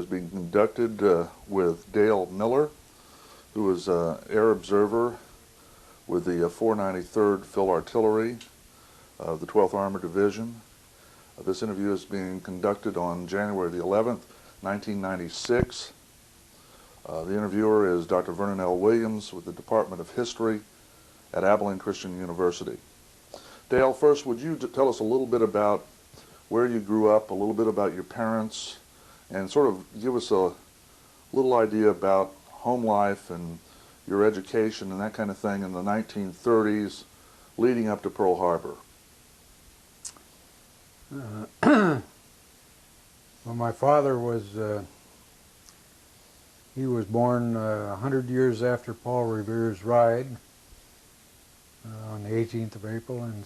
is being conducted with Dale Miller, who is Air Observer with the 493rd Field Artillery of the 12th Armored Division. This interview is being conducted on January the 11th, 1996. The interviewer is Dr. Vernon L. Williams with the Department of History at Abilene Christian University. Dale, first, would you tell us a little bit about where you grew up, a little bit about your parents, and sort of give us a little idea about home life and your education and that kind of thing in the 1930s leading up to Pearl Harbor? Well, my father was, he was born 100 years after Paul Revere's ride on the 18th of April in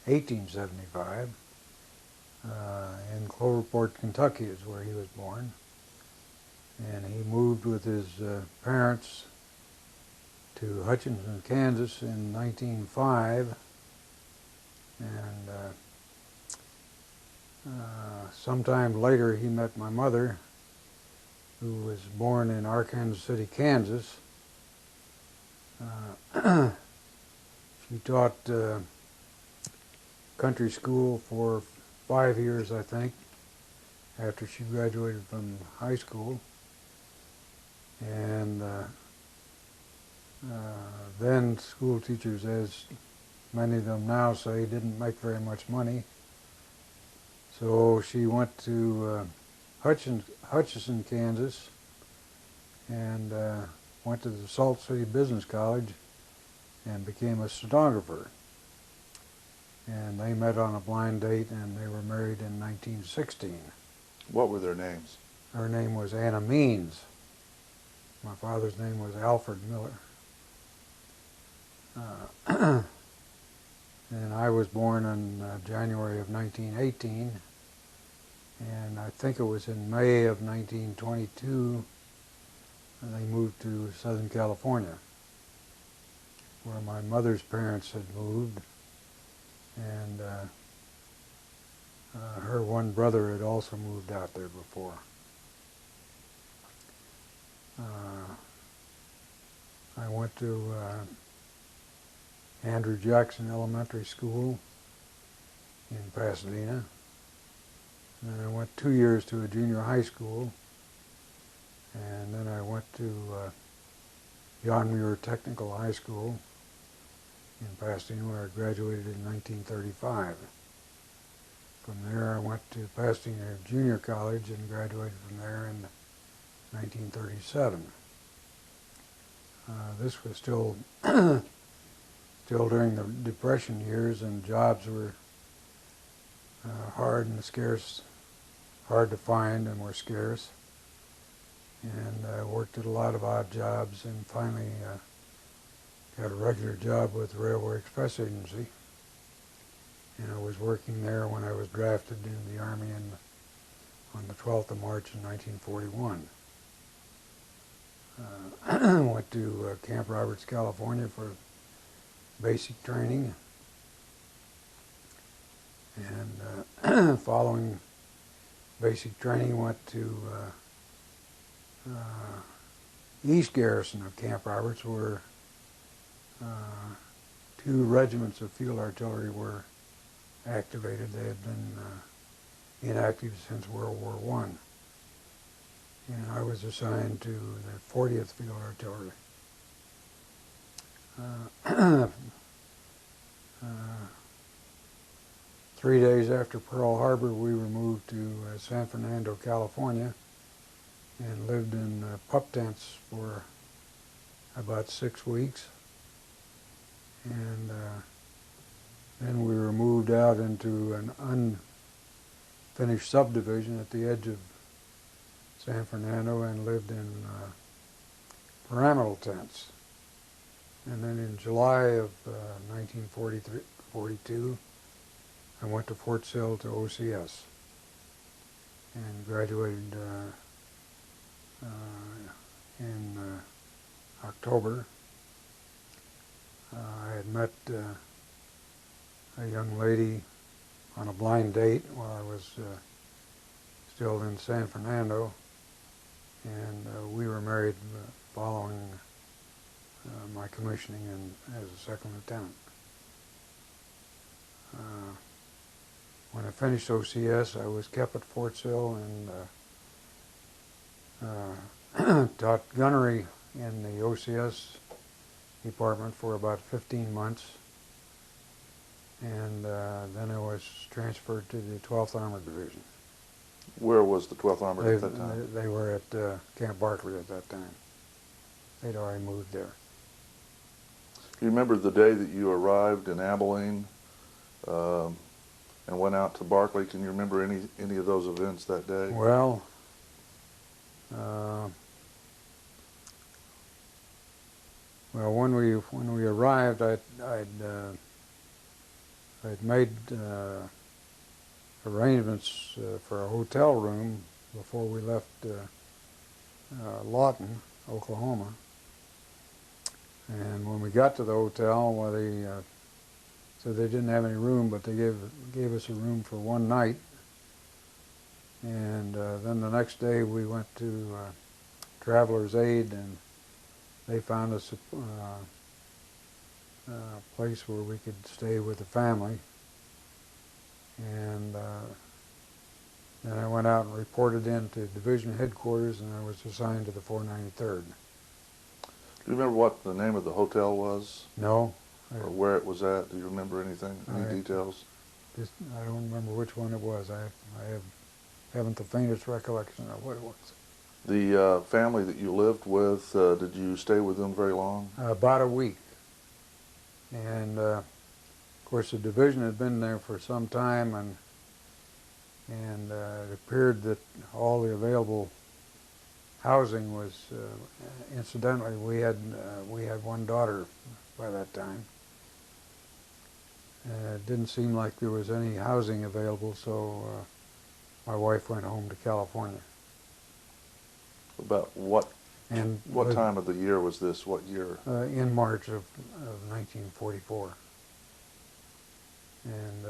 1875. In Cloverport, Kentucky is where he was born. And he moved with his parents to Hutchinson, Kansas in 1905. And sometime later he met my mother, who was born in Arkansas City, Kansas. She taught country school for 5 years, I think, after she graduated from high school. And then school teachers, as many of them now say, didn't make very much money. So she went to Hutchinson, Kansas, and went to the Salt City Business College and became a stenographer. And they met on a blind date, and they were married in 1916. What were their names? Her name was Anna Means. My father's name was Alfred Miller. And I was born in January of 1918, and I think it was in May of 1922 they moved to Southern California, where my mother's parents had moved, and her one brother had also moved out there before. I went to Andrew Jackson Elementary School in Pasadena. And then I went 2 years to a junior high school. And then I went to John Muir Technical High School in Pasadena, where I graduated in 1935. From there I went to Pasadena Junior College and graduated from there in 1937. This was still during the Depression years, and jobs were hard and scarce, hard to find and were scarce. And I worked at a lot of odd jobs, and finally got a regular job with the Railway Express Agency. And I was working there when I was drafted into the Army on the 12th of March in 1941. Went to Camp Roberts, California for basic training, and following basic training went to East Garrison of Camp Roberts, where 2 regiments of field artillery were activated. They had been inactive since World War I. And I was assigned to the 40th Field Artillery. 3 days after Pearl Harbor, we were moved to San Fernando, California, and lived in pup tents for about 6 weeks. And then we were moved out into an unfinished subdivision at the edge of San Fernando and lived in pyramidal tents. And then in July of 1942, I went to Fort Sill to OCS and graduated in October. I had met a young lady on a blind date while I was still in San Fernando, and we were married following my commissioning as a second lieutenant. When I finished OCS, I was kept at Fort Sill and taught gunnery in the OCS department for about 15 months. And then I was transferred to the 12th Armored Division. Where was the 12th Armored at that time? They were at Camp Barkley at that time. They'd already moved there. You remember the day that you arrived in Abilene and went out to Barkley? Can you remember any of those events that day? Well, when we arrived, I'd made arrangements for a hotel room before we left Lawton, Oklahoma. And when we got to the hotel, well, they said they didn't have any room, but they gave us a room for one night. And then the next day we went to Traveler's Aid, and they found us a place where we could stay with the family. And then I went out and reported into division headquarters, and I was assigned to the 493rd. Do you remember what the name of the hotel was? No. Or where it was at? Do you remember anything? Any details? I don't remember which one it was. I haven't the faintest recollection of what it was. The family that you lived with, did you stay with them very long? About a week. And of course the division had been there for some time, and it appeared that all the available housing was, incidentally, we had one daughter by that time. It didn't seem like there was any housing available, so my wife went home to California. About what time of the year was this? What year? In March of 1944. And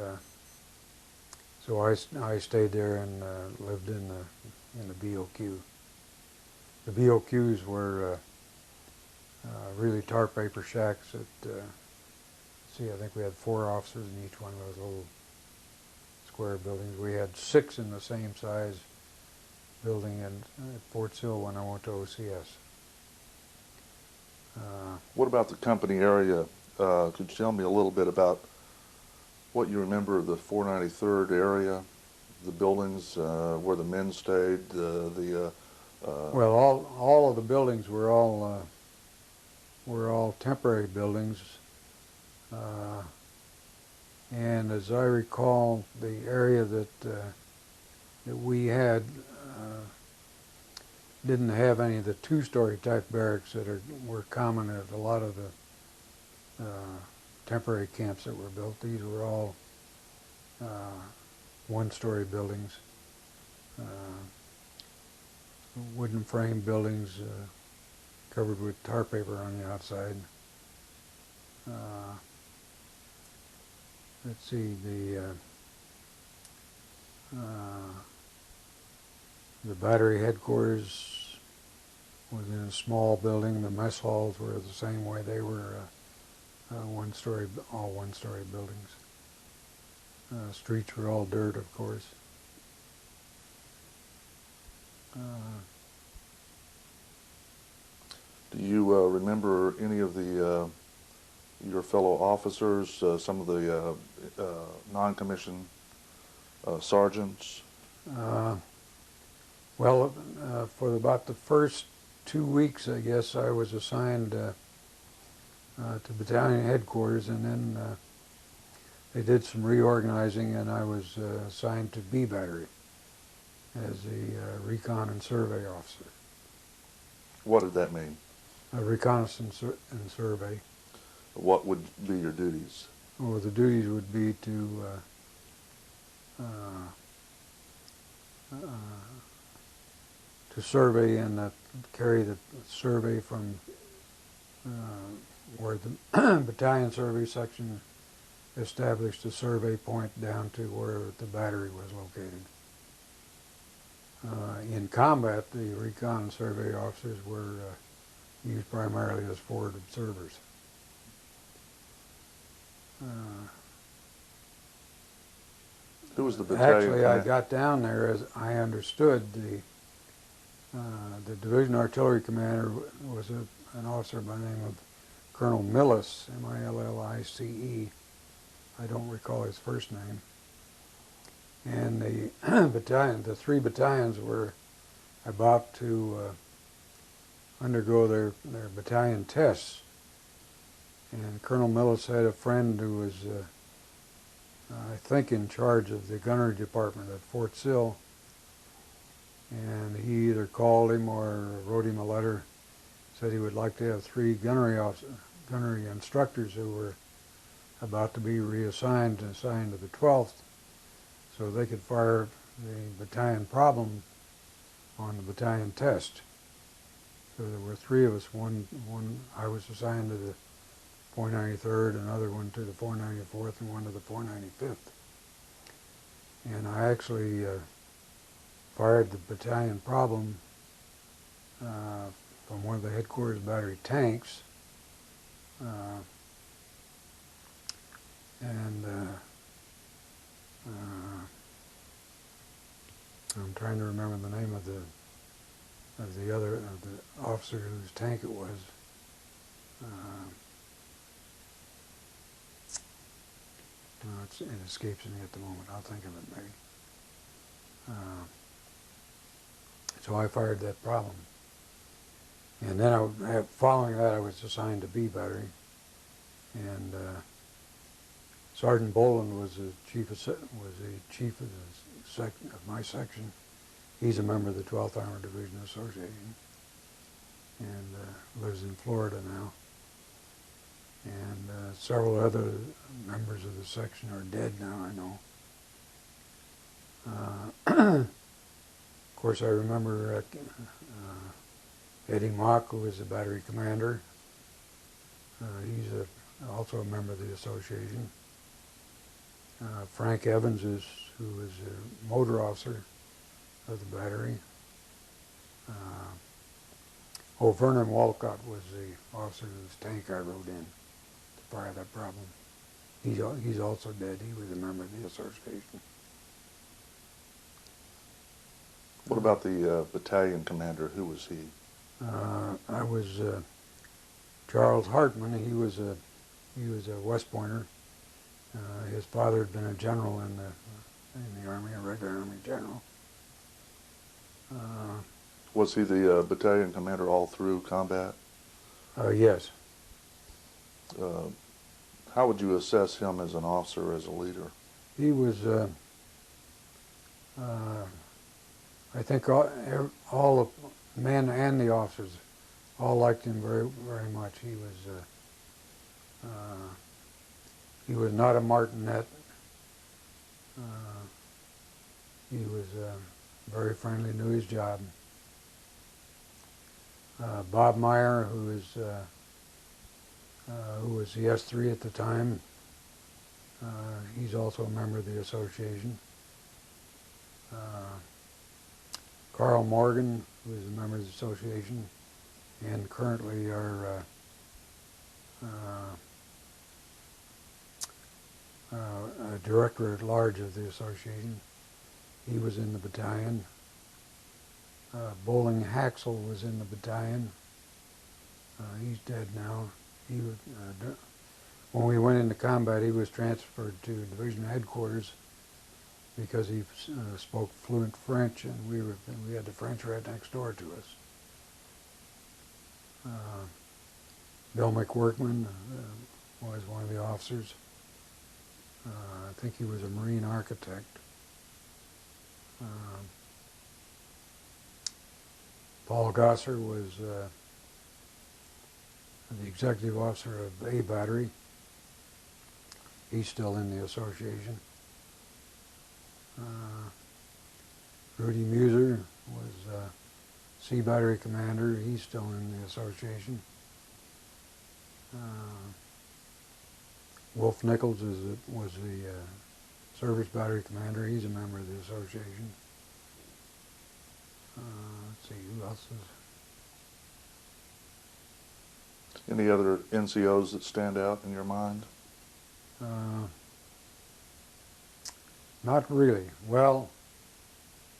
so I stayed there and lived in the BOQ. The BOQs were really tar paper shacks that, I think we had 4 officers in each one of those little square buildings. We had 6 in the same size building at Fort Sill when I went to OCS. What about the company area? Could you tell me a little bit about what you remember of the 493rd area, the buildings, where the men stayed, well, all of the buildings were all temporary buildings, and as I recall, the area that we had didn't have any of the 2-story type barracks that were common at a lot of the temporary camps that were built. These were all 1-story buildings. Wooden frame buildings covered with tar paper on the outside. Let's see, the battery headquarters was in a small building. The mess halls were the same way. They were all 1-story buildings. Streets were all dirt, of course. Do you remember any of the your fellow officers, some of the non-commissioned sergeants? Well, for about the first 2 weeks, I guess, I was assigned to battalion headquarters, and then they did some reorganizing, and I was assigned to B Battery as the recon and survey officer. What did that mean? Reconnaissance and survey. What would be your duties? Well, the duties would be to survey and carry the survey from where the battalion survey section established a survey point down to where the battery was located. In combat, the recon and survey officers were used primarily as forward observers. Who was the battalion Actually, I commander? got down there as I understood the division artillery commander was an officer by the name of Colonel Millis, M-I-L-L-I-C-E. I don't recall his first name. And the three battalions were about to undergo their battalion tests. And Colonel Millis had a friend who was, I think, in charge of the gunnery department at Fort Sill. And he either called him or wrote him a letter, said he would like to have three gunnery instructors who were about to be reassigned and assigned to the 12th, so they could fire the battalion problem on the battalion test. So there were three of us. One I was assigned to the 493rd, another one to the 494th, and one to the 495th. And I actually fired the battalion problem from one of the headquarters battery tanks, and I'm trying to remember the name of the officer whose tank it was. It escapes me at the moment. I'll think of it maybe. So I fired that problem. And then following that, I was assigned to B battery, and Sergeant Boland was the chief of my section. He's a member of the 12th Armored Division Association, and lives in Florida now. And several other members of the section are dead now, I know. Of course, I remember Eddie Mock, who was the battery commander. He's also a member of the association. Frank Evans, who is a motor officer of the battery. Vernon Walcott was the officer whose tank I rode in to fire that problem. He's also dead. He was a member of the association. What about the battalion commander? Who was he? I was Charles Hartman. He was a West Pointer. His father had been a general in the Army, a regular Army general. Was he the battalion commander all through combat? Yes. How would you assess him as an officer, as a leader? He was, I think all the men and the officers all liked him very, very much. He was not a martinet. He was very friendly, knew his job. Bob Meyer, who was the S3 at the time, he's also a member of the association. Carl Morgan, who is a member of the association, and currently our director at large of the association. He was in the battalion. Bowling Haxel was in the battalion. He's dead now. When we went into combat, he was transferred to division headquarters because he spoke fluent French, and we had the French right next door to us. Bill McWorkman was one of the officers. I think he was a marine architect. Paul Gosser was the executive officer of A Battery. He's still in the association. Rudy Muser was C Battery commander. He's still in the association. Wolf Nichols was the service battery commander. He's a member of the association. Let's see, who else is... Any other NCOs that stand out in your mind? Not really. Well,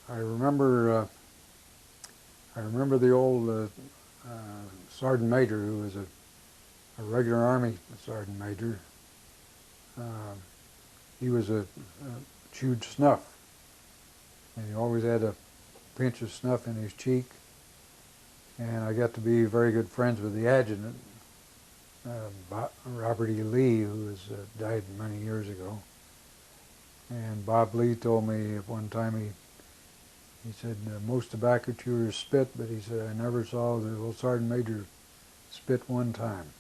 I remember the old sergeant major who was a regular Army sergeant major. He chewed snuff, and he always had a pinch of snuff in his cheek. And I got to be very good friends with the adjutant, Robert E. Lee, who died many years ago. And Bob Lee told me at one time, he said, most tobacco chewers spit, but he said, I never saw the old sergeant major spit one time.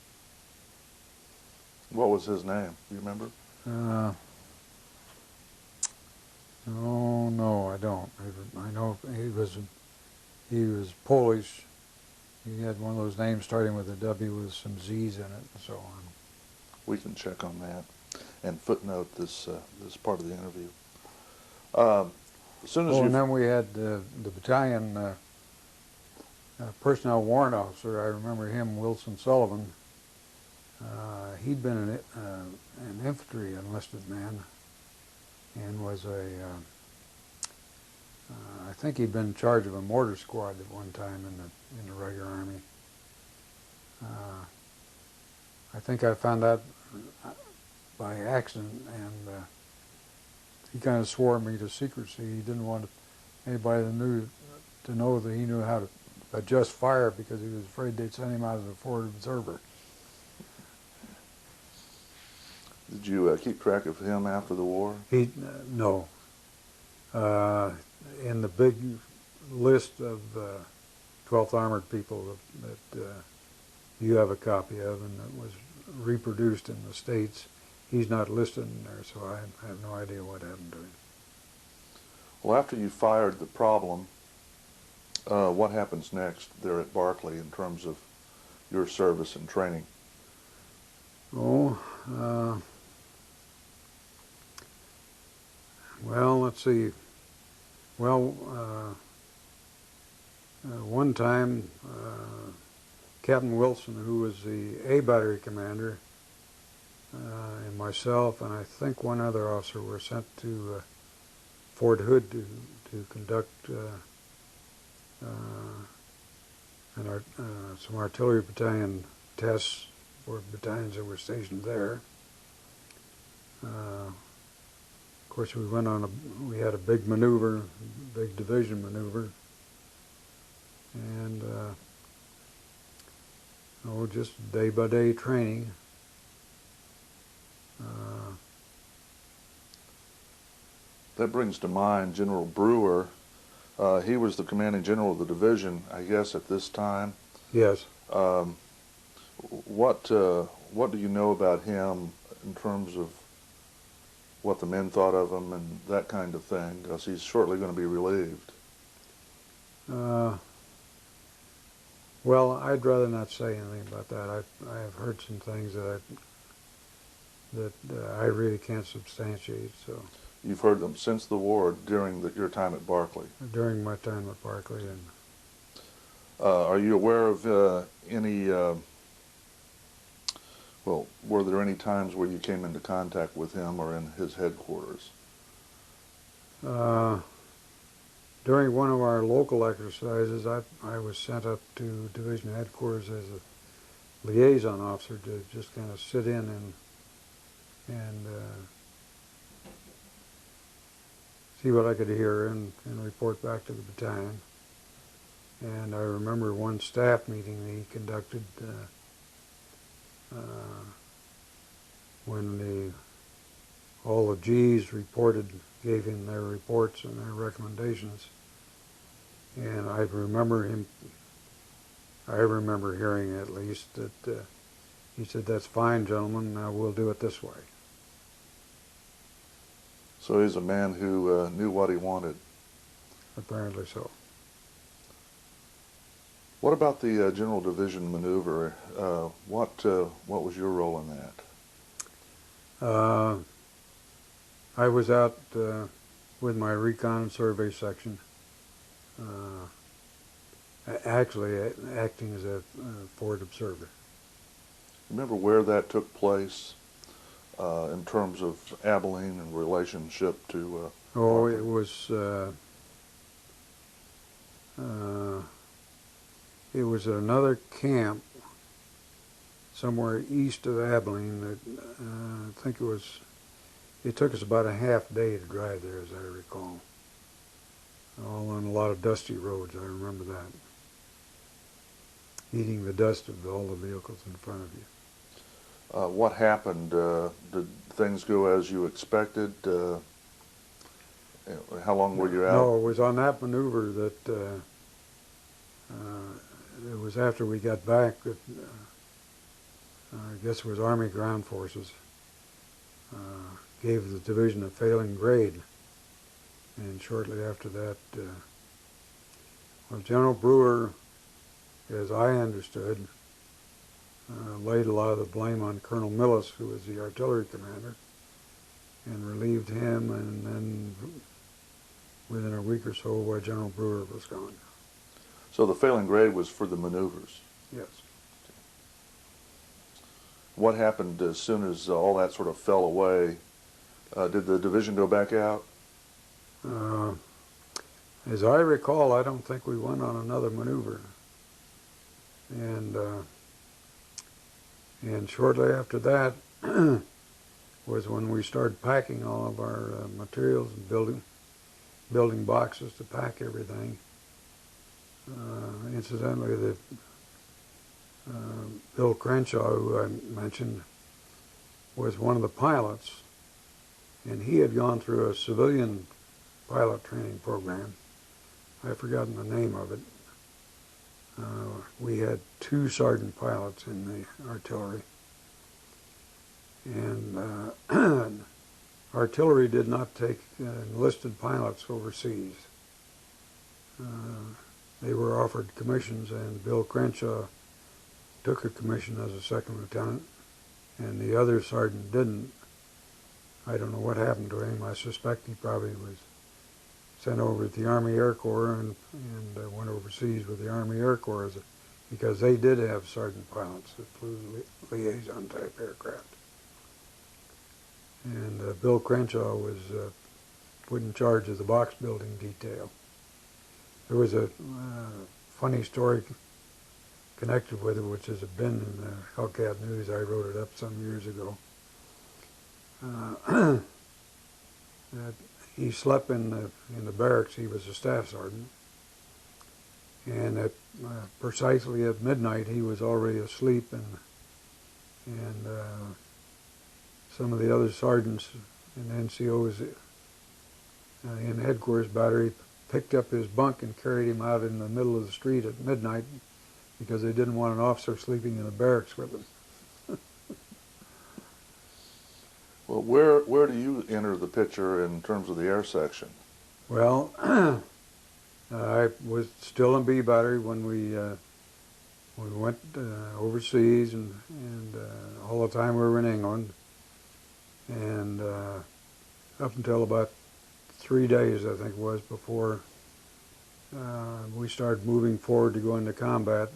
What was his name? Do you remember? No, I don't. I know he was Polish. He had one of those names starting with a W with some Z's in it and so on. We can check on that and footnote this part of the interview. As soon as and then we had the battalion personnel warrant officer. I remember him, Wilson Sullivan. He'd been an infantry enlisted man and was I think he'd been in charge of a mortar squad at one time in the regular Army. I think I found out by accident, and he kind of swore me to secrecy. He didn't want anybody to know that he knew how to adjust fire because he was afraid they'd send him out as a forward observer. Did you keep track of him after the war? No. In the big list of 12th Armored people that you have a copy of and that was reproduced in the States, he's not listed in there, so I have no idea what happened to him. Well, after you fired the problem, what happens next there at Barclay in terms of your service and training? Well, let's see. Well, one time, Captain Wilson, who was the A battery commander, and myself, and I think one other officer were sent to Fort Hood to conduct some artillery battalion tests for battalions that were stationed there. Of course, we had a big maneuver, big division maneuver, and just day-by-day training. That brings to mind General Brewer. He was the commanding general of the division, I guess, at this time. Yes. What do you know about him in terms of what the men thought of him and that kind of thing? Because he's shortly going to be relieved. Well, I'd rather not say anything about that. I have heard some things that I really can't substantiate. So. You've heard them since the war, during your time at Barclay? During my time at Barclay. And are you aware of any, were there any times where you came into contact with him or in his headquarters? During one of our local exercises, I was sent up to division headquarters as a liaison officer to just kind of sit in and see what I could hear and report back to the battalion. And I remember one staff meeting that he conducted when all the G's gave him their reports and their recommendations. And I remember hearing at least that he said, "That's fine, gentlemen, now we'll do it this way." So he's a man who knew what he wanted. Apparently so. What about the General Division maneuver? What was your role in that? I was out with my recon and survey section. actually acting as a forward observer. Remember where that took place in terms of Abilene and relationship to Oh, Arthur? it uh, was another camp somewhere east of Abilene. That I think it took us about a half day to drive there, as I recall. All on a lot of dusty roads, I remember that. Eating the dust of all the vehicles in front of you. What happened? Did things go as you expected? How long were you out? No, it was on that maneuver that it was after we got back that I guess it was Army Ground Forces gave the division a failing grade. And shortly after that, well, General Brewer, as I understood, laid a lot of the blame on Colonel Millis, who was the artillery commander, and relieved him, and then within a week or so, General Brewer was gone. So the failing grade was for the maneuvers. Yes. What happened as soon as all that sort of fell away? Did the division go back out? As I recall, I don't think we went on another maneuver. And shortly after that was when we started packing all of our materials and building boxes to pack everything. Incidentally, Bill Crenshaw, who I mentioned, was one of the pilots, and he had gone through a civilian pilot training program. I've forgotten the name of it. We had 2 sergeant pilots in the artillery, and artillery did not take enlisted pilots overseas. They were offered commissions, and Bill Crenshaw took a commission as a second lieutenant, and the other sergeant didn't. I don't know what happened to him. I suspect he probably was sent over to the Army Air Corps and went overseas with the Army Air Corps because they did have sergeant pilots that flew liaison type aircraft. And Bill Crenshaw was put in charge of the box building detail. There was a funny story connected with it, which has been in the Hellcat News. I wrote it up some years ago. That he slept in the barracks. He was a staff sergeant, and at precisely at midnight he was already asleep, and some of the other sergeants and NCOs in headquarters battery picked up his bunk and carried him out in the middle of the street at midnight because they didn't want an officer sleeping in the barracks with them. Well, where do you enter the picture in terms of the air section? Well, I was still in B Battery when we went overseas, and all the time we were in England, and up until about 3 days, I think it was, before we started moving forward to go into combat.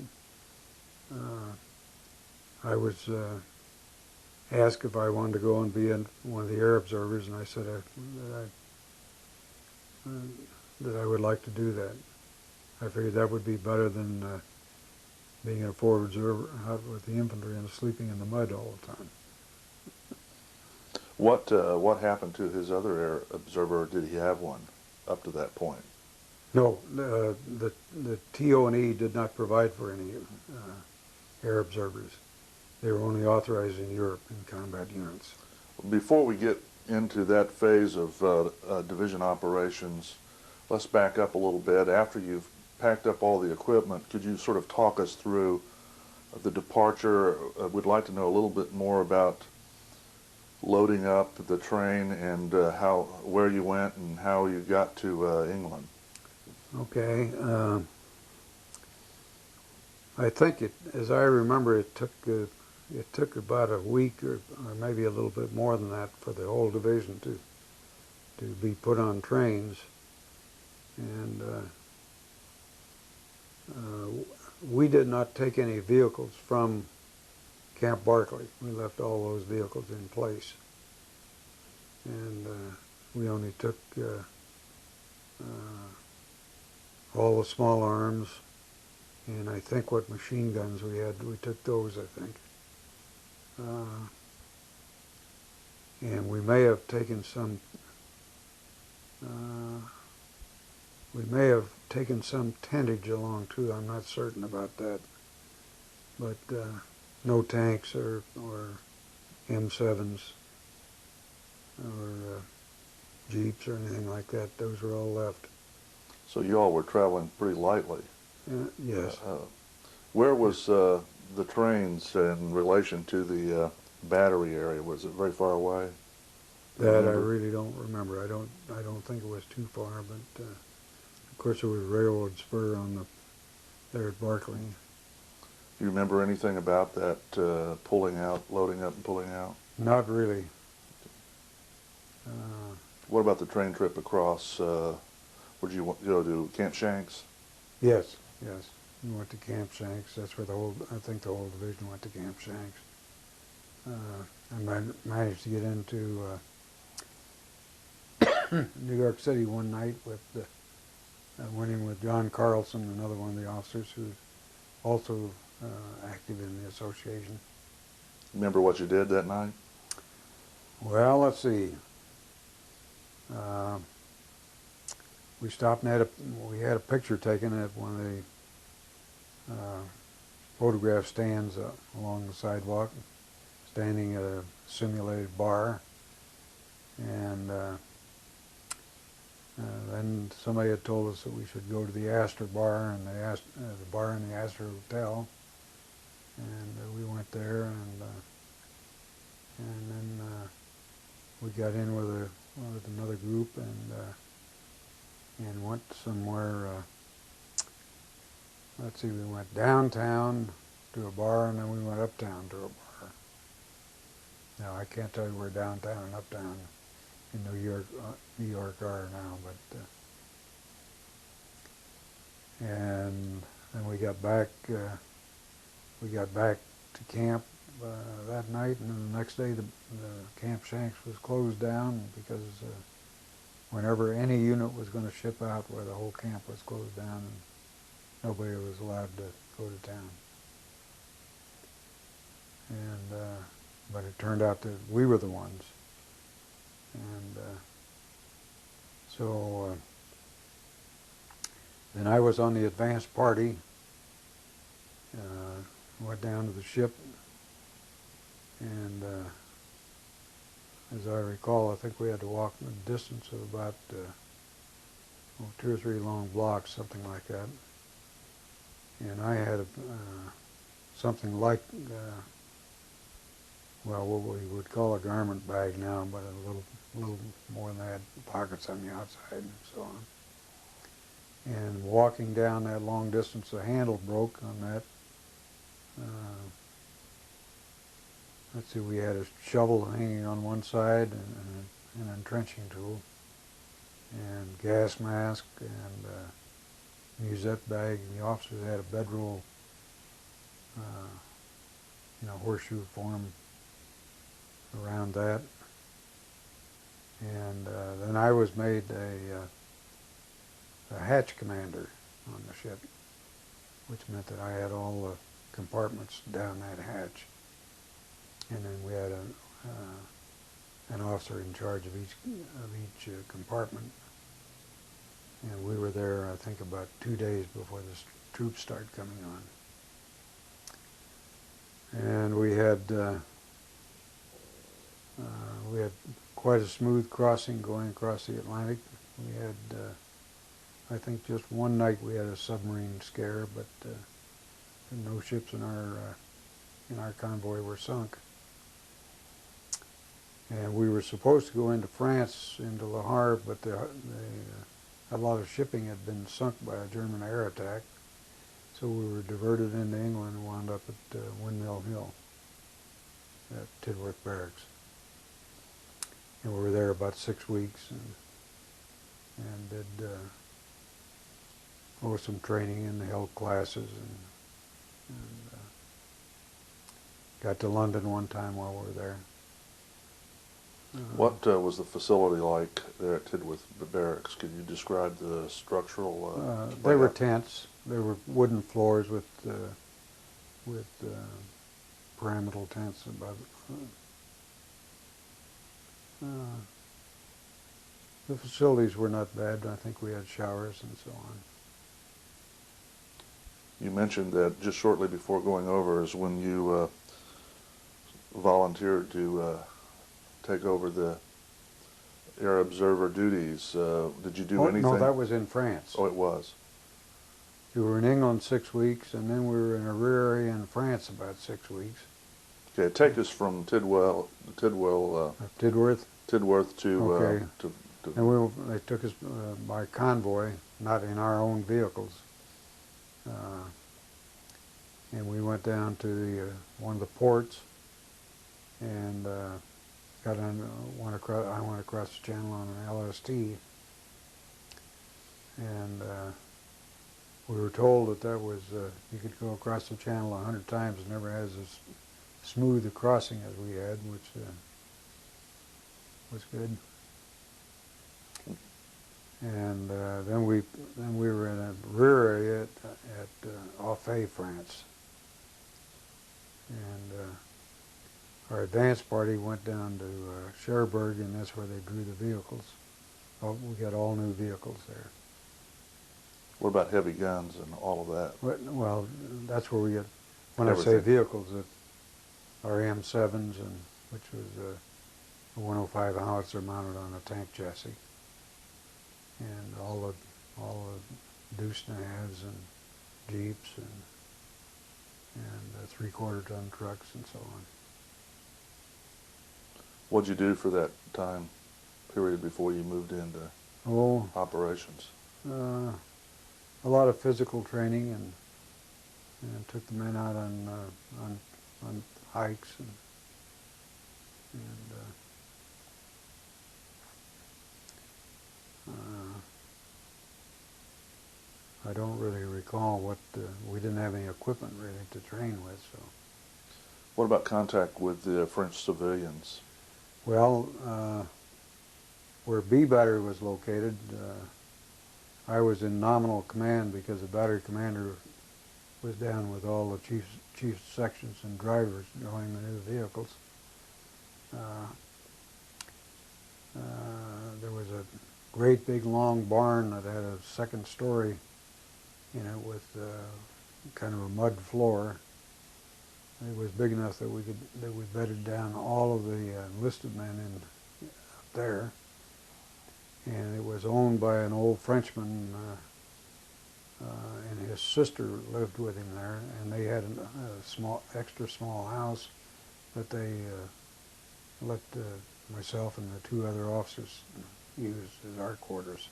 I was asked if I wanted to go and be one of the air observers, and I said that I would like to do that. I figured that would be better than being a forward observer out with the infantry and sleeping in the mud all the time. What happened to his other air observer? Did he have one up to that point? No, the TO&E did not provide for any air observers. They were only authorized in Europe in combat units. Before we get into that phase of division operations, let's back up a little bit. After you've packed up all the equipment, could you sort of talk us through the departure? We'd like to know a little bit more about loading up the train and where you went and how you got to England. Okay. I think as I remember, it took about a week or maybe a little bit more than that for the whole division to be put on trains, and we did not take any vehicles from Camp Barkley. We left all those vehicles in place. And we only took all the small arms, and I think what machine guns we had, we took those, I think. And we may have taken some tentage along too. I'm not certain about that, but no tanks or M7s or Jeeps or anything like that. Those were all left. So you all were traveling pretty lightly. Yes. Where was the trains in relation to the battery area? Was it very far away? That I really don't remember. I don't think it was too far, but of course there was a railroad spur on there at Barkley. Do you remember anything about that pulling out, loading up and pulling out? Not really. What about the train trip across? Would you go to Camp Shanks? Yes, yes. We went to Camp Shanks. That's where I think the whole division went to Camp Shanks. I managed to get into New York City one night went in with John Carlson, another one of the officers who's also active in the association. Remember what you did that night? Well, let's see. We stopped and we had a picture taken at one of the photograph stands along the sidewalk, standing at a simulated bar, and then somebody had told us that we should go to the Astor Bar and the bar in the Astor Hotel, and we went there, and then we got in with another group and went somewhere. Let's see, we went downtown to a bar, and then we went uptown to a bar. Now, I can't tell you where downtown and uptown in New York are now, but and then we got back to camp that night, and then the next day the Camp Shanks was closed down because whenever any unit was going to ship out, where the whole camp was closed down and nobody was allowed to go to town. And but it turned out that we were the ones. And so then I was on the advance party, went down to the ship, and as I recall, I think we had to walk a distance of about 2 or 3 long blocks, something like that. And I had something like, well, what we would call a garment bag now, but a little more than that, pockets on the outside and so on. And walking down that long distance, the handle broke on that. Let's see, we had a shovel hanging on one side and an entrenching tool, and gas mask, and musette bag. The officers had a bedroll, horseshoe form around that. And then I was made a hatch commander on the ship, which meant that I had all the compartments down that hatch. And then we had an officer in charge of each compartment. And we were there, I think, about 2 days before the troops started coming on. And we had quite a smooth crossing going across the Atlantic. We had, I think, just one night we had a submarine scare, but no ships in our convoy were sunk. And we were supposed to go into France, into Le Havre, but a lot of shipping had been sunk by a German air attack. So we were diverted into England and wound up at Windmill Hill at Tidworth Barracks. And we were there about 6 weeks and did some training and held classes And got to London one time while we were there. What was the facility like there at Tidworth Barracks? Could you describe the structural They were layout? tents. They were wooden floors with pyramidal tents above. Uh, the facilities were not bad. I think we had showers and so on. You mentioned that just shortly before going over is when you volunteered to take over the air observer duties. Did you do anything? No, that was in France. Oh, it was. We were in England 6 weeks, and then we were in a rear area in France about 6 weeks. Okay, take us from Tidworth to, Okay. to And they took us by convoy, not in our own vehicles. And we went down to one of the ports, and I went across the channel on an LST, and we were told that was you could go across the channel 100 times and never has as smooth a crossing as we had, which was good. And then we were in a rear area at AFA, France, and our advance party went down to Cherbourg, and that's where they drew the vehicles. We got all new vehicles there. what about heavy guns and all of that? Well, that's where we get. When Everything. I say vehicles, our M7s, and which was a 105 howitzer mounted on a tank chassis, and all the deuce navs and jeeps and 3/4 ton trucks and so on. What'd you do for that time period before you moved into operations? A lot of physical training, and took the men out on hikes and I don't really recall what we didn't have any equipment really to train with. So, What about contact with the French civilians? well, where B Battery was located, I was in nominal command because the battery commander was down with all the chief sections and drivers going the new vehicles. There was a great big long barn that had a second story in it with kind of a mud floor. It was big enough that we bedded down all of the enlisted men in up there, and it was owned by an old Frenchman, and his sister lived with him there, and they had a extra small house that they let myself and the 2 other officers use as our quarters.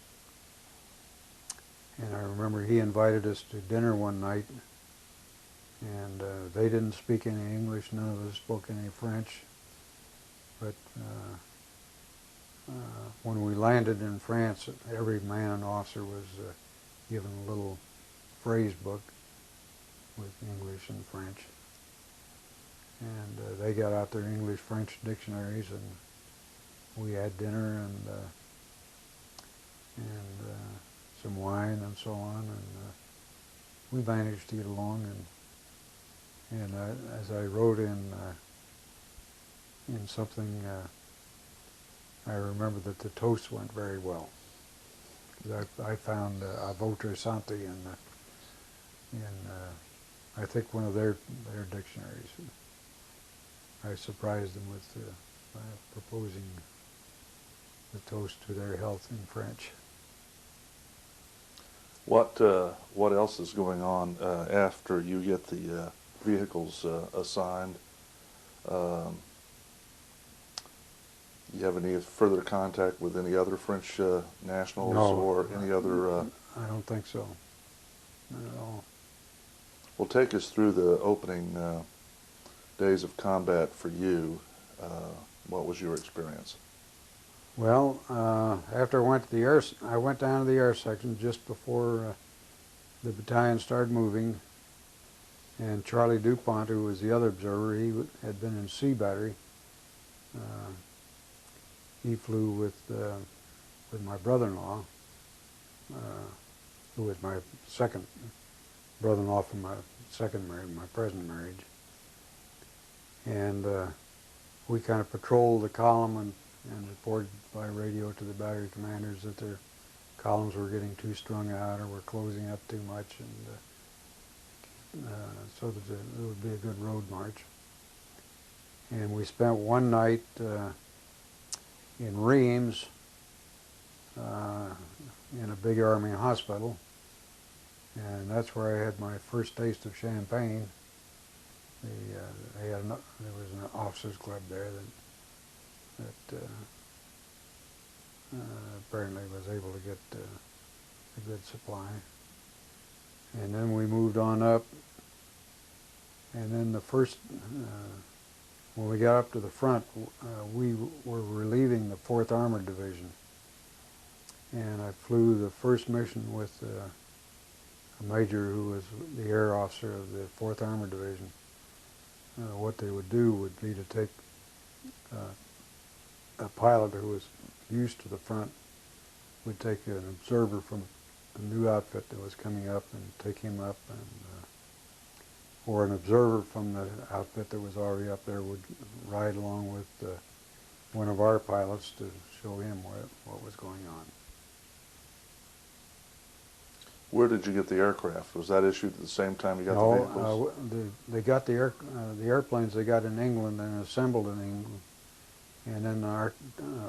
And I remember he invited us to dinner one night, and they didn't speak any English, none of us spoke any French, but when we landed in France, every man and officer was given a little phrase book with English and French, and they got out their English-French dictionaries, and we had dinner and some wine and so on, and we managed to get along. And as I wrote in something, I remember that the toast went very well. I found a votre santé in I think one of their dictionaries. I surprised them with proposing the toast to their health in French. What else is going on after you get the vehicles assigned? You have any further contact with any other French nationals or any other? I don't think so. Not at all. Well, take us through the opening days of combat for you. What was your experience? Well, after I went to the air, I went down to the air section just before the battalion started moving, And Charlie DuPont, who was the other observer, he had been in C Battery. He flew with my brother-in-law, who was my second brother-in-law from my second marriage, my present marriage. And we kind of patrolled the column and reported by radio to the battery commanders that their columns were getting too strung out or were closing up too much, and so that it would be a good road march. And we spent one night in Reims in a big Army hospital, and that's where I had my first taste of champagne. There was an officers' club there that apparently was able to get a good supply. And then we moved on up, and then when we got up to the front, we were relieving the 4th Armored Division. And I flew the first mission with a major who was the air officer of the 4th Armored Division. What they would do would be to take a pilot who was used to the front, would take an observer from a new outfit that was coming up and take him up, and or an observer from the outfit that was already up there would ride along with one of our pilots to show him what was going on. Where did you get the aircraft? Was that issued at the same time you got the vehicles? They got the airplanes they got in England and assembled in England, and then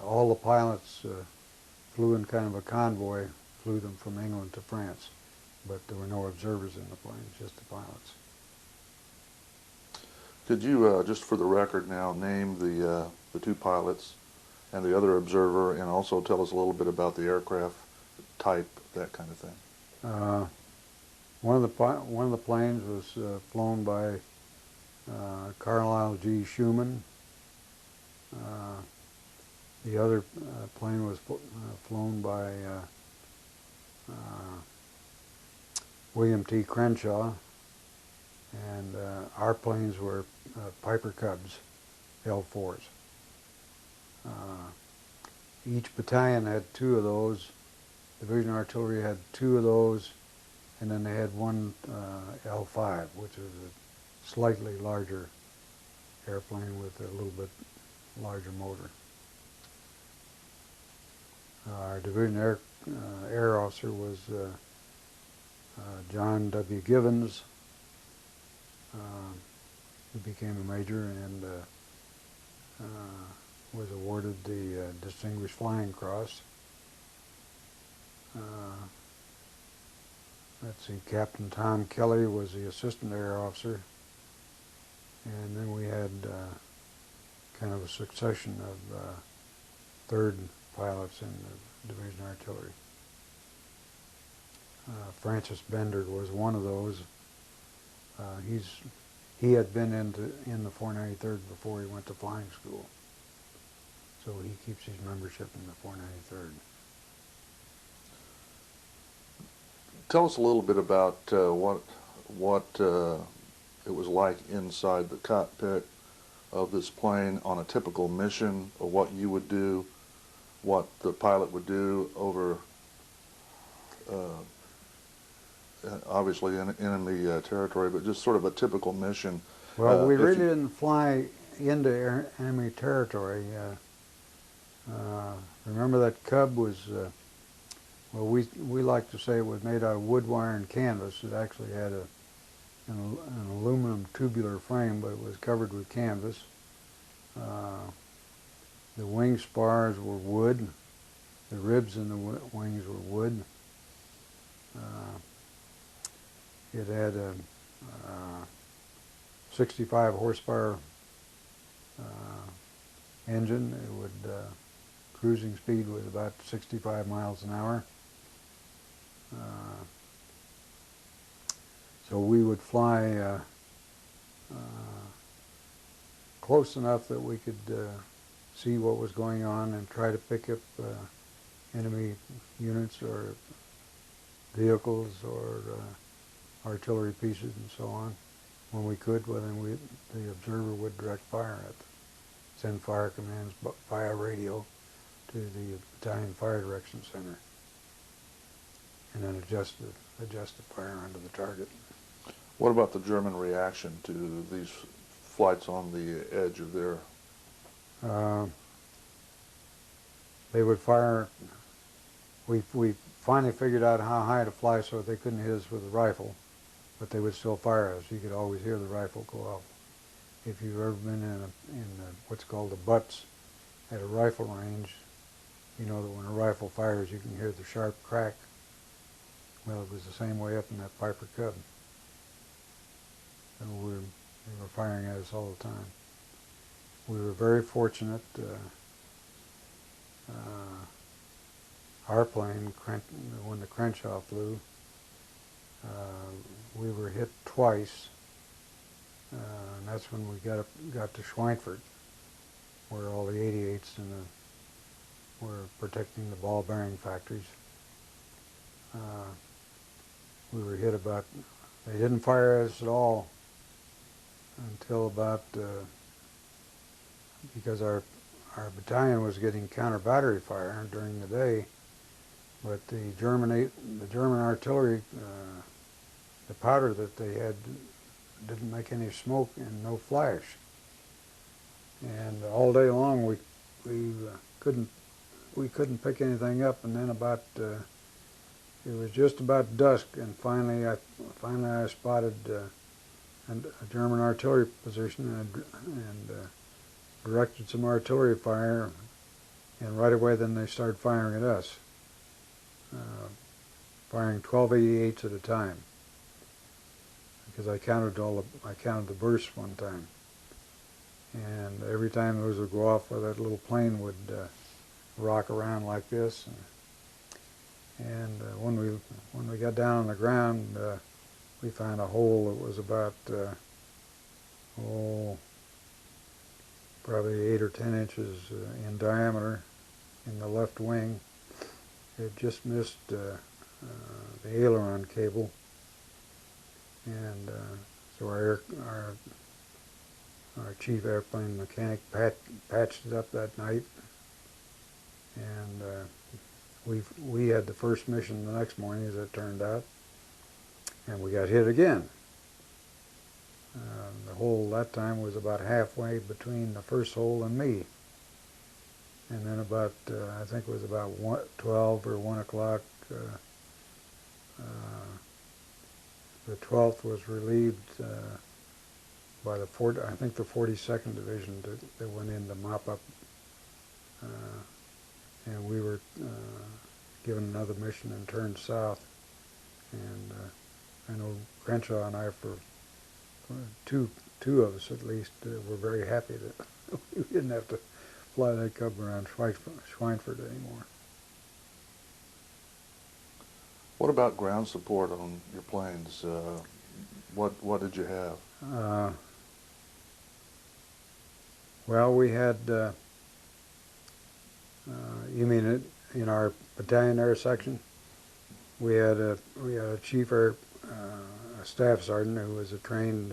all the pilots flew in kind of a convoy, flew them from England to France, but there were no observers in the planes, just the pilots. Could you, just for the record now, name the 2 pilots and the other observer, and also tell us a little bit about the aircraft type, that kind of thing? One of the planes was flown by Carlisle G. Schumann. The other plane was flown by William T. Crenshaw, and our planes were Piper Cubs, L4s. Each battalion had 2 of those. Division Artillery had 2 of those, and then they had one L5, which was a slightly larger airplane with a little bit larger motor. Our division air officer was John W. Givens, who became a major and was awarded the Distinguished Flying Cross. Let's see, Captain Tom Kelly was the assistant air officer, and then we had kind of a succession of third pilots in the Division Artillery. Francis Bender was one of those. He had been in the 493rd before he went to flying school, so he keeps his membership in the 493rd. Tell us a little bit about what it was like inside the cockpit of this plane on a typical mission, or what you would do, what the pilot would do over obviously in enemy territory, but just sort of a typical mission. Well, we really didn't fly into enemy territory. Remember that Cub was, well, we like to say it was made out of wood wire and canvas. It actually had an aluminum tubular frame, but it was covered with canvas. The wing spars were wood. The ribs in the wings were wood. It had a 65 horsepower engine. It would cruising speed was about 65 miles an hour. So we would fly close enough that we could see what was going on and try to pick up enemy units or vehicles or artillery pieces and so on. when we could, well, then the observer would direct fire at them, send fire commands via radio to the battalion fire direction center, and then adjust the fire onto the target. What about the German reaction to these flights on the edge of their... They would fire. We finally figured out how high to fly so that they couldn't hit us with a rifle, but they would still fire us. You could always hear the rifle go off. If you've ever been in what's called the butts at a rifle range, you know that when a rifle fires you can hear the sharp crack. Well, it was the same way up in that Piper Cub. And they were firing at us all the time. We were very fortunate. Our plane, when the Crenshaw flew, we were hit twice, and that's when we got to Schweinfurt, where all the 88s were protecting the ball bearing factories. We were hit about. They didn't fire at us at all until about because our battalion was getting counter battery fire during the day, but the German artillery, the powder that they had didn't make any smoke and no flash, and all day long we couldn't pick anything up, and then about it was just about dusk, and finally I spotted a German artillery position and directed some artillery fire, and right away then they started firing at us, firing 12 88s at a time, because I counted the bursts one time, and every time those would go off, that little plane would rock around like this, and when we got down on the ground, we found a hole that was about probably 8 or 10 inches in diameter in the left wing. It just missed the aileron cable, and so our chief airplane mechanic patched it up that night, and we had the first mission the next morning, as it turned out, and we got hit again. The hole that time was about halfway between the first hole and me. And then about, I think it was about 12 or 1 o'clock, the 12th was relieved by the 42nd Division that went in to mop up. And we were given another mission and turned south. And I know Crenshaw and I, for two of us at least, were very happy that we didn't have to fly that Cub around Schweinfurt anymore. What about ground support on your planes? What did you have? Well, we had, you mean in our battalion air section? We had a chief air, a staff sergeant who was a trained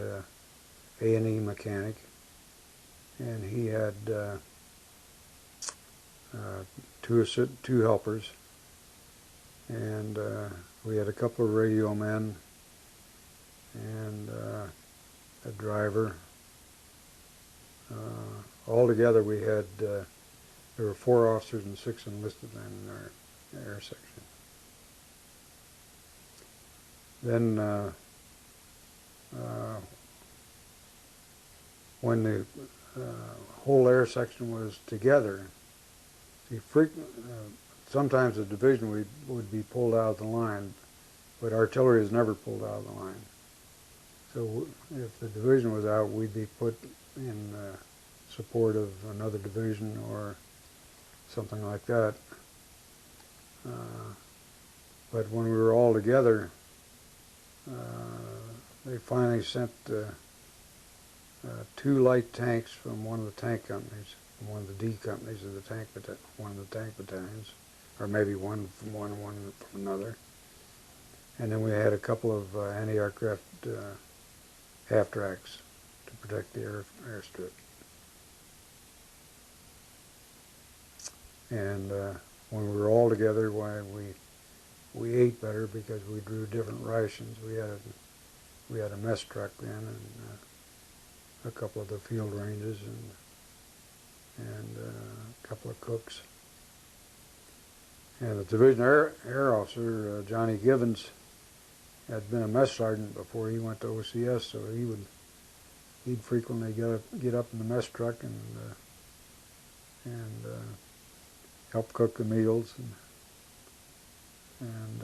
A&E mechanic, and he had two helpers, and we had a couple of radio men and a driver. Altogether, we had there were 4 officers and 6 enlisted men in our air section. Then when the whole air section was together, sometimes the division would be pulled out of the line, but artillery is never pulled out of the line. So if the division was out, we'd be put in support of another division or something like that. But when we were all together, they finally sent 2 light tanks from one of the tank companies, from one of the D companies of the one of the tank battalions, or maybe one from one from another. And then we had a couple of anti-aircraft half-tracks to protect the airstrip. And when we were all together, why we ate better because we drew different rations. We had a mess truck then, and a couple of the field ranges, and a couple of cooks. And the division air officer, Johnny Givens, had been a mess sergeant before he went to OCS, so he'd frequently get up in the mess truck and help cook the meals, and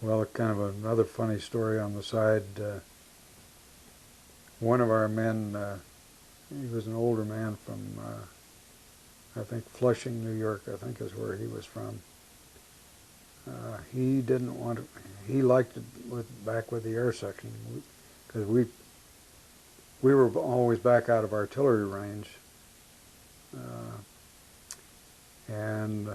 well, kind of another funny story on the side. One of our men, he was an older man from, I think Flushing, New York, I think is where he was from. He didn't want to, he liked it back with the air section, because we were always back out of artillery range. And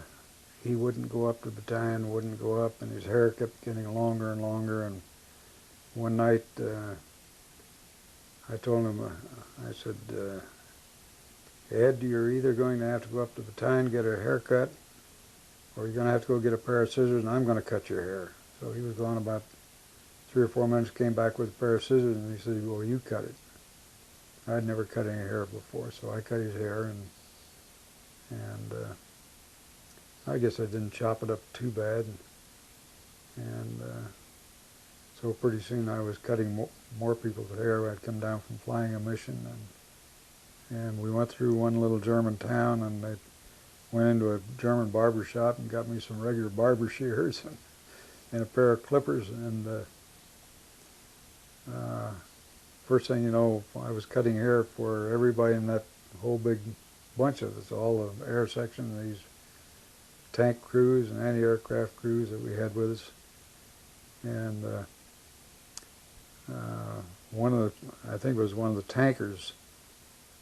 he wouldn't go up to the battalion, wouldn't go up, and his hair kept getting longer and longer. And one night, I told him, I said, Ed, you're either going to have to go up to the battalion, get a haircut, or you're going to have to go get a pair of scissors, and I'm going to cut your hair. So he was gone about 3 or 4 minutes, came back with a pair of scissors, and he said, well, you cut it. I'd never cut any hair before, so I cut his hair, and I guess I didn't chop it up too bad, and so pretty soon I was cutting more people's hair. I'd come down from flying a mission, and we went through one little German town, and they went into a German barber shop and got me some regular barber shears and a pair of clippers, and first thing you know, I was cutting hair for everybody in that whole big bunch of us, all the air section, these tank crews and anti-aircraft crews that we had with us. And one of the, I think it was one of the tankers,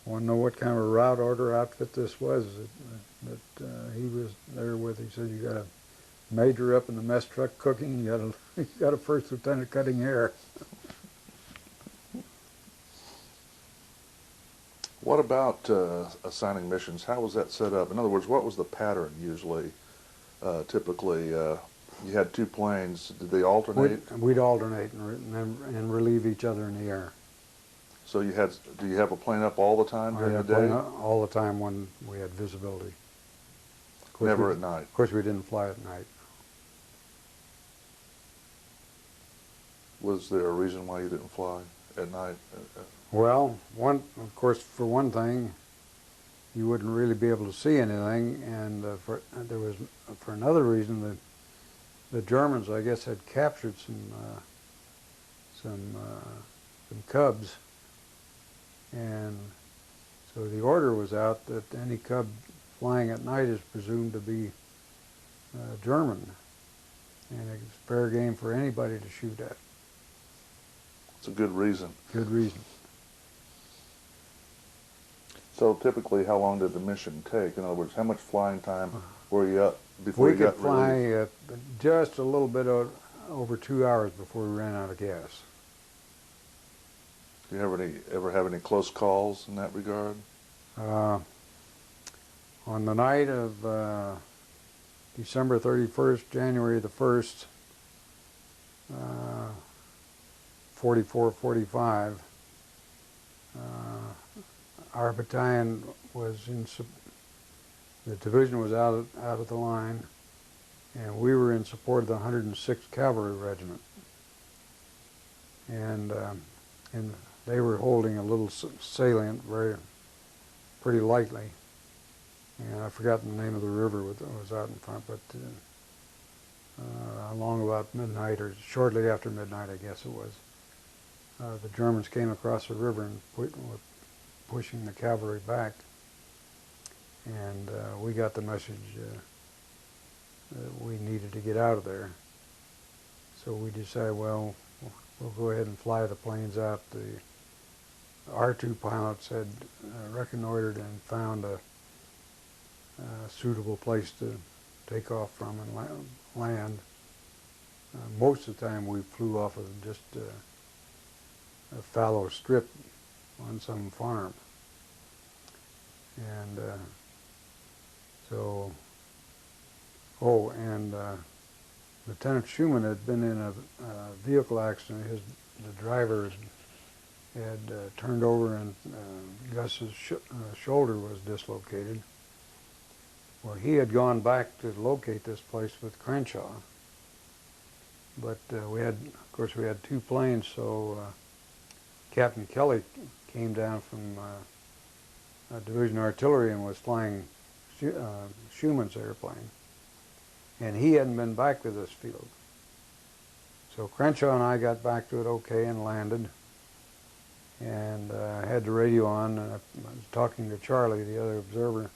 wanted to know what kind of a route order outfit this was that he was there with. He said, you got a major up in the mess truck cooking, you got a first lieutenant cutting hair. What about assigning missions? How was that set up? In other words, what was the pattern usually? Typically, you had 2 planes. Did they alternate? We'd alternate and relieve each other in the air. So do you have a plane up all the time during the day? All the time when we had visibility. Never at night? Of course, we didn't fly at night. Was there a reason why you didn't fly at night? Well, of course, for one thing, you wouldn't really be able to see anything, and for another reason, the Germans, I guess, had captured some cubs, and so the order was out that any cub flying at night is presumed to be German, and it's fair game for anybody to shoot at. It's a good reason. Good reason. So typically, how long did the mission take? In other words, how much flying time were you up before you got relieved? We could fly just a little bit over 2 hours before we ran out of gas. Do you ever have any close calls in that regard? On the night of December 31st, January the 1st, 44-45, our battalion was the division was out of the line, and we were in support of the 106th Cavalry Regiment, and they were holding a little salient pretty lightly, and I've forgotten the name of the river that was out in front, but along about midnight, or shortly after midnight, I guess it was, the Germans came across the river and were pushing the cavalry back, and we got the message that we needed to get out of there. So we decided, well, we'll go ahead and fly the planes out. Our 2 pilots had reconnoitered and found a suitable place to take off from and land. Most of the time we flew off of just a fallow strip on some farm. And so, oh, and Lieutenant Schumann had been in a vehicle accident. The driver had turned over, and Gus's shoulder was dislocated. Well, he had gone back to locate this place with Crenshaw, but of course, we had two planes, so Captain Kelly came down from Division Artillery and was flying Schumann's airplane, and he hadn't been back to this field. So Crenshaw and I got back to it okay and landed, and I had the radio on, and I was talking to Charlie, the other observer,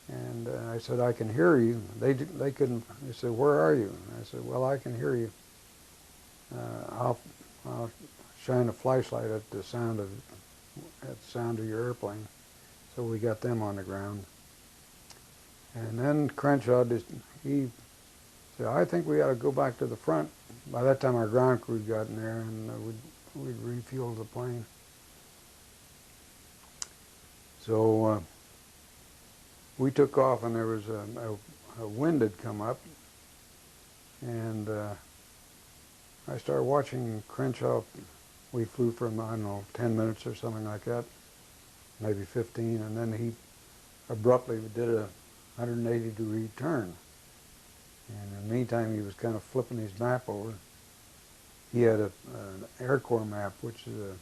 and I said, I can hear you. They couldn't. They said, where are you? And I said, well, I can hear you. I'll shine a flashlight at the sound of your airplane. So we got them on the ground. And then Crenshaw he said, I think we ought to go back to the front. By that time, our ground crew got in there, and we'd refueled the plane. So we took off, and there was a wind had come up, and I started watching Crenshaw. We flew for, I don't know, 10 minutes or something like that, maybe 15, and then he abruptly did a 180-degree turn. And in the meantime, he was kind of flipping his map over. He had an Air Corps map, which is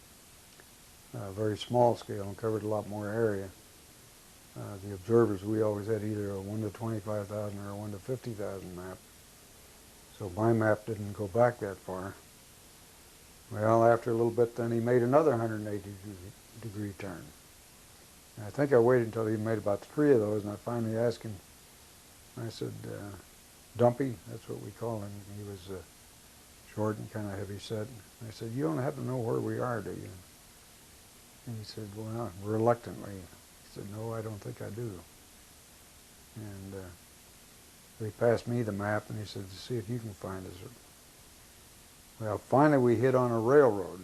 a very small scale and covered a lot more area. The observers, we always had either a 1 to 25,000 or a 1 to 50,000 map. So my map didn't go back that far. Well, after a little bit, then he made another 180-degree turn. And I think I waited until he made about 3 of those, and I finally asked him, I said, Dumpy, that's what we call him. He was short and kind of heavy set. I said, you don't happen to know where we are, do you? And he said, well, reluctantly. He said, no, I don't think I do. And he passed me the map, and he said, see if you can find us. Well, finally we hit on a railroad.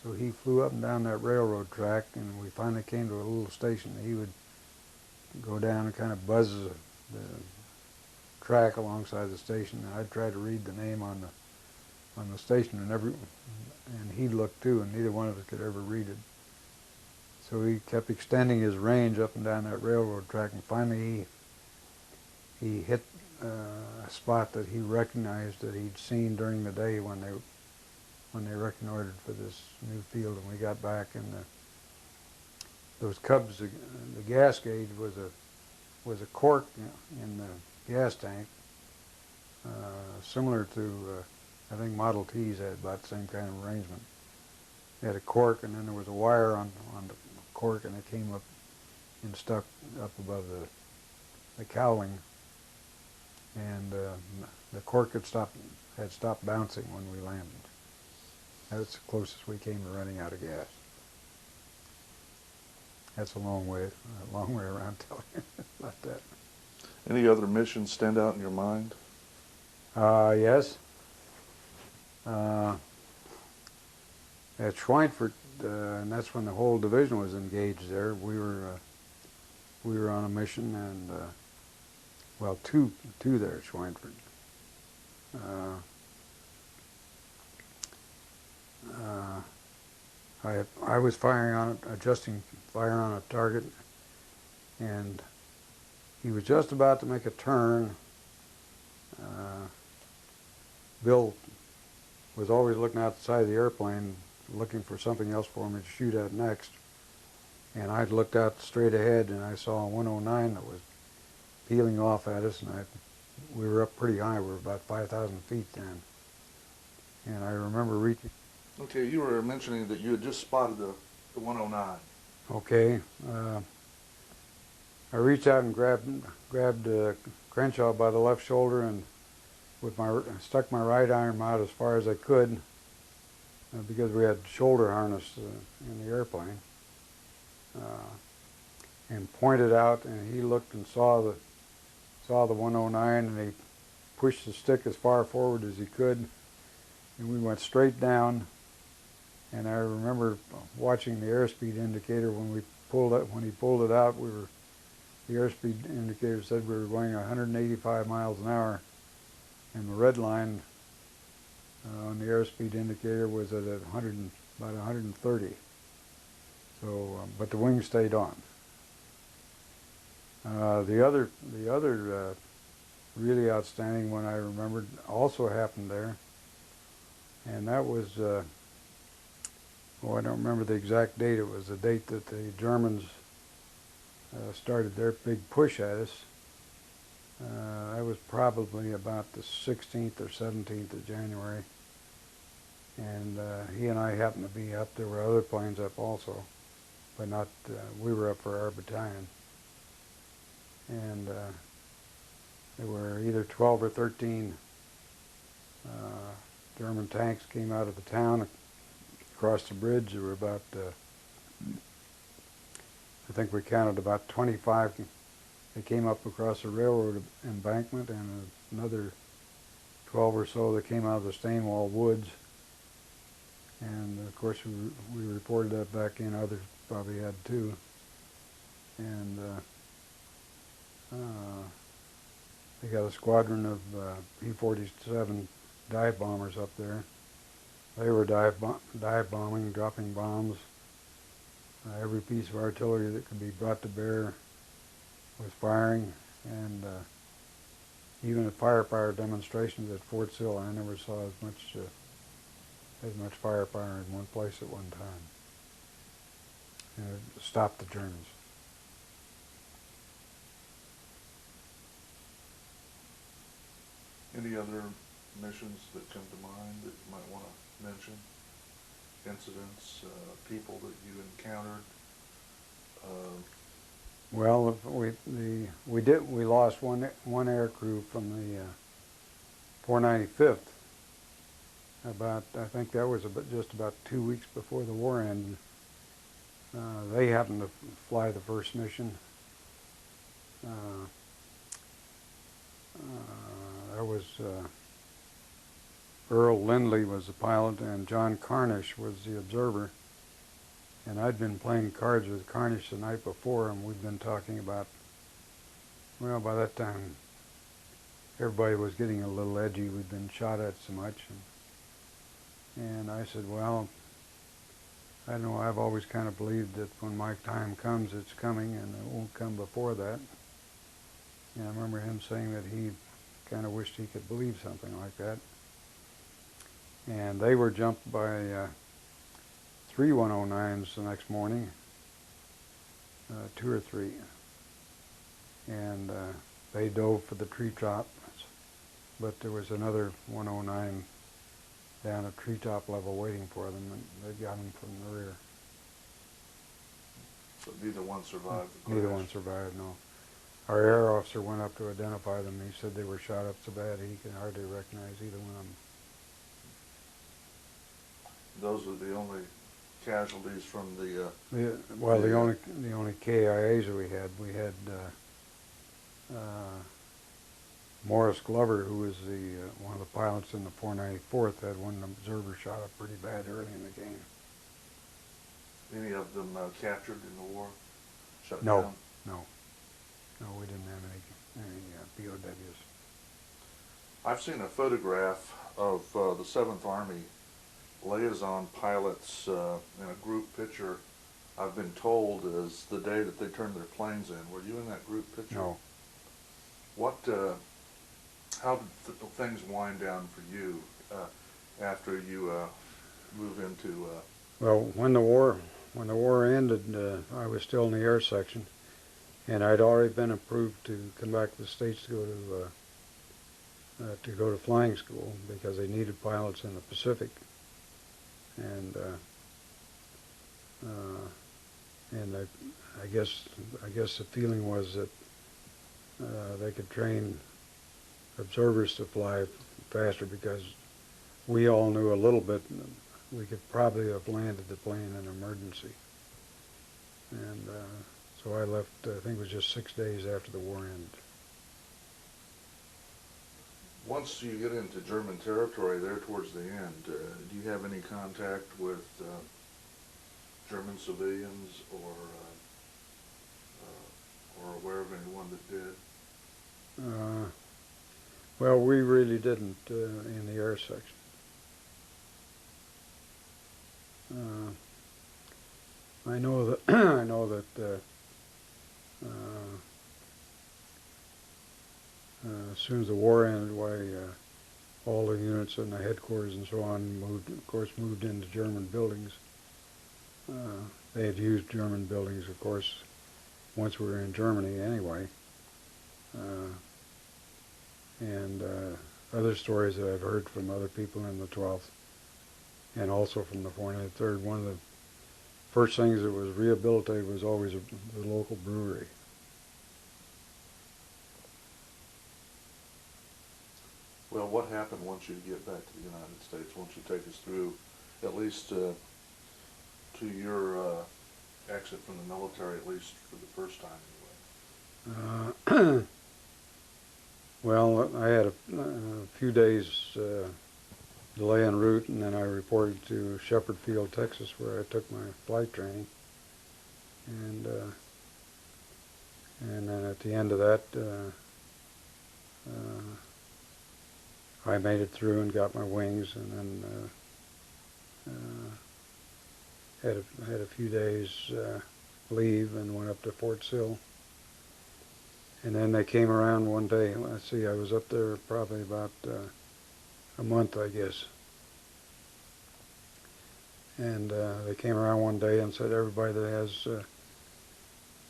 So he flew up and down that railroad track, and we finally came to a little station. He would go down and kind of buzz the track alongside the station, and I'd try to read the name on the station, and he looked too, and neither one of us could ever read it. So he kept extending his range up and down that railroad track, and finally he hit a spot that he recognized that he'd seen during the day when they reconnoitered for this new field, and we got back, and those Cubs, the gas gauge was a cork in the gas tank, similar to I think Model Ts had about the same kind of arrangement. They had a cork, and then there was a wire on the cork, and it came up and stuck up above the cowling. And the cork had stopped bouncing when we landed. That's the closest we came to running out of gas. That's a long way around telling you about that. Any other missions stand out in your mind? Yes. At Schweinfurt, and that's when the whole division was engaged there. We were on a mission, and well, two there at Schweinfurt. I was firing on it, adjusting fire on a target, and he was just about to make a turn. Bill was always looking out the side of the airplane, looking for something else for me to shoot at next. And I looked out straight ahead, and I saw a 109 that was peeling off at us, and we were up pretty high. We were about 5,000 feet then. And I remember reaching. Okay, you were mentioning that you had just spotted the 109. Okay. I reached out and grabbed Crenshaw by the left shoulder, and stuck my right arm out as far as I could, because we had shoulder harness in the airplane, and pointed out, and he looked and saw the 109, and he pushed the stick as far forward as he could, and we went straight down And I remember watching the airspeed indicator when we pulled it. When he pulled it out, the airspeed indicator said we were going 185 miles an hour, and the red line on the airspeed indicator was at about 130. So, but the wing stayed on. The other really outstanding one I remembered also happened there, and that was, I don't remember the exact date. It was the date that the Germans started their big push at us. That was probably about the 16th or 17th of January, and he and I happened to be up. There were other planes up also, but not, we were up for our battalion. And there were either 12 or 13 German tanks came out of the town across the bridge. There were about, I think we counted about 25. They came up across the railroad embankment, and another 12 or so that came out of the Stainwall Woods. And of course we reported that back in. Others probably had too. And they got a squadron of P-47 dive bombers up there. They were dive bombing, dropping bombs. Every piece of artillery that could be brought to bear was firing, and even at firepower demonstrations at Fort Sill, I never saw as much firepower in one place at one time. And it stopped the Germans. Any other missions that come to mind that you might want to mention? Incidents, people that you encountered? Well, we lost one air crew from the 495th. I think that was just about 2 weeks before the war ended. They happened to fly the first mission. That was Earl Lindley was the pilot, and John Carnish was the observer. And I'd been playing cards with Carnish the night before, and we'd been talking about, well, by that time, everybody was getting a little edgy. We'd been shot at so much. And I said, well, I don't know, I've always kind of believed that when my time comes, it's coming, and it won't come before that. And I remember him saying that he kind of wished he could believe something like that. And they were jumped by 3 109s the next morning, 2 or 3. And they dove for the treetops, but there was another 109 down at treetop level waiting for them, and they got them from the rear. So neither one survived the crash? Neither one survived, no. Our air officer went up to identify them. He said they were shot up so bad he could hardly recognize either one of them. Those are the only casualties from the... the only KIAs that we had. We had Morris Glover, who was one of the pilots in the 494th, had one observer shot up pretty bad early in the game. Any of them captured in the war? Shut No, down? no, we didn't have any POWs. I've seen a photograph of the 7th Army liaison pilots in a group picture. I've been told is the day that they turned their planes in. Were you in that group picture? No. What? How did things wind down for you after you move into? Well, when the war ended, I was still in the air section, and I'd already been approved to come back to the States to go to flying school because they needed pilots in the Pacific, and I guess the feeling was that they could train observers to fly faster because we all knew a little bit. We could probably have landed the plane in an emergency. And so I left, I think it was just 6 days after the war ended. Once you get into German territory there towards the end, do you have any contact with German civilians or aware of anyone that did? Well, we really didn't in the air section. I know that I know that as soon as the war ended, all the units in the headquarters and so on moved into German buildings. They had used German buildings, of course, once we were in Germany anyway. And other stories that I've heard from other people in the 12th and also from the 493rd, one of the first things that was rehabilitated was always the local brewery. Well, what happened once you get back to the United States, once you take us through, at least to your exit from the military, at least for the first time anyway? Well, I had a few days delay en route, and then I reported to Shepherd Field, Texas, where I took my flight training. And then at the end of that, I made it through and got my wings, and then had a few days leave and went up to Fort Sill. And then they came around one day. Let's see, I was up there probably about a month, I guess. And they came around one day and said, everybody that has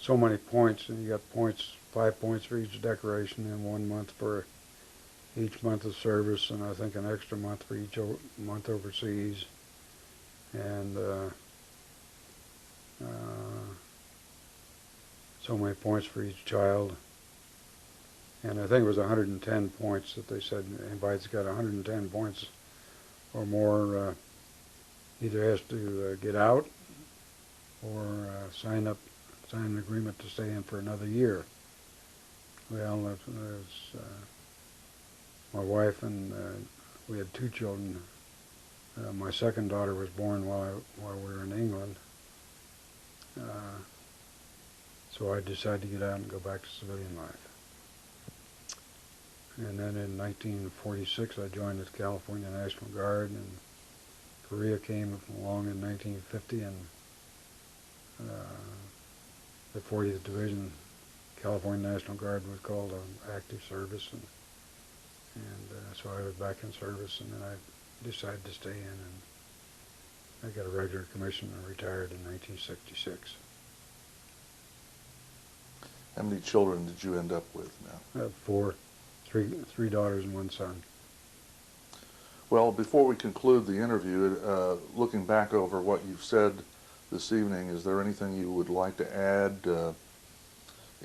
so many points, and you got points, 5 points for each decoration, and 1 month for each month of service, and I think an extra month for each month overseas. And so many points for each child. And I think it was 110 points that they said anybody that's got 110 points or more either has to get out or sign an agreement to stay in for another year. Well, my wife and we had 2 children. My second daughter was born while we were in England. So I decided to get out and go back to civilian life. And then in 1946, I joined the California National Guard, and Korea came along in 1950, and the 40th Division California National Guard was called active service, and so I was back in service, and then I decided to stay in, and I got a regular commission and retired in 1966. How many children did you end up with now? I have 4, 3 daughters and 1 son. Well, before we conclude the interview, looking back over what you've said this evening, is there anything you would like to add?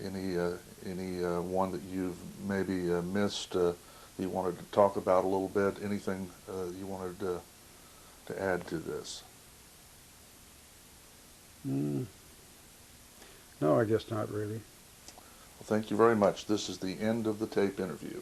Any one that you've maybe missed that you wanted to talk about a little bit? Anything you wanted to add to this? No, I guess not really. Well, thank you very much. This is the end of the tape interview.